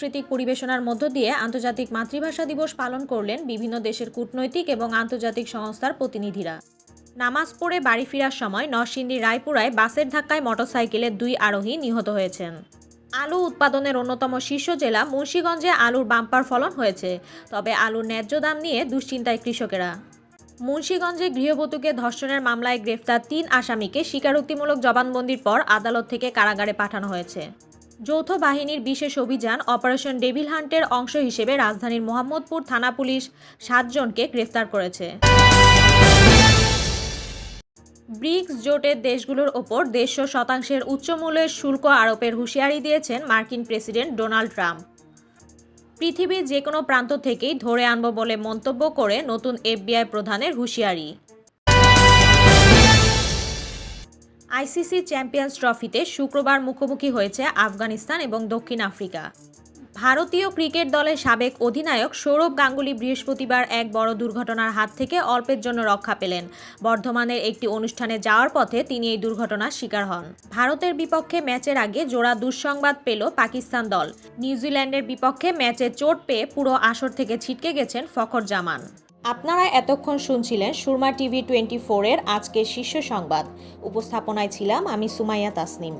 সাংস্কৃতিক পরিবেশনার মধ্য দিয়ে আন্তর্জাতিক মাতৃভাষা দিবস পালন করলেন বিভিন্ন দেশের কূটনৈতিক এবং আন্তর্জাতিক সংস্থার প্রতিনিধিরা। নামাজ পড়ে বাড়ি ফেরার সময় নরসিংদীর রায়পুরায় বাসের ধাক্কায় মোটরসাইকেলের 2 আরোহী নিহত হয়েছেন। আলু উৎপাদনের অন্যতম শীর্ষ জেলা মুন্সিগঞ্জে আলুর বাম্পার ফলন হয়েছে, তবে আলুর ন্যায্য দাম নিয়ে দুশ্চিন্তায় কৃষকেরা। মুন্সিগঞ্জে গৃহবধূকে ধর্ষণের মামলায় গ্রেফতার 3 আসামিকে স্বীকারোক্তিমূলক জবানবন্দির পর আদালত থেকে কারাগারে পাঠানো হয়েছে। যৌথ বাহিনীর বিশেষ অভিযান অপারেশন ডেভিল হান্টের অংশ হিসেবে রাজধানীর মোহাম্মদপুর থানা পুলিশ 7 জনকে গ্রেফতার করেছে। ব্রিক্স জোটের দেশগুলোর ওপর 150% উচ্চমূল্যের শুল্ক আরোপের হুঁশিয়ারি দিয়েছেন মার্কিন প্রেসিডেন্ট ডোনাল্ড ট্রাম্প। পৃথিবীর যে কোনো প্রান্ত থেকেই ধরে আনব বলে মন্তব্য করে নতুন এফবিআই প্রধানের হুঁশিয়ারি। আইসিসি চ্যাম্পিয়ন্স ট্রফিতে শুক্রবার মুখোমুখি হয়েছে আফগানিস্তান এবং দক্ষিণ আফ্রিকা। ভারতীয় ক্রিকেট দলের সাবেক অধিনায়ক সৌরভ গাঙ্গুলি বৃহস্পতিবার এক বড় দুর্ঘটনার হাত থেকে অল্পের জন্য রক্ষা পেলেন। বর্ধমানের একটি অনুষ্ঠানে যাওয়ার পথে তিনি এই দুর্ঘটনার শিকার হন। ভারতের বিপক্ষে ম্যাচের আগে জোড়া দুঃসংবাদ পেল পাকিস্তান দল। নিউজিল্যান্ডের বিপক্ষে ম্যাচে চোট পেয়ে পুরো আসর থেকে ছিটকে গেছেন ফখর জামান। আপনারা এতক্ষণ শুনছিলেন সুরমা টিভি 24 এর আজকের শীর্ষ সংবাদ। উপস্থাপনায় ছিলাম আমি সুমাইয়া তাসনিম।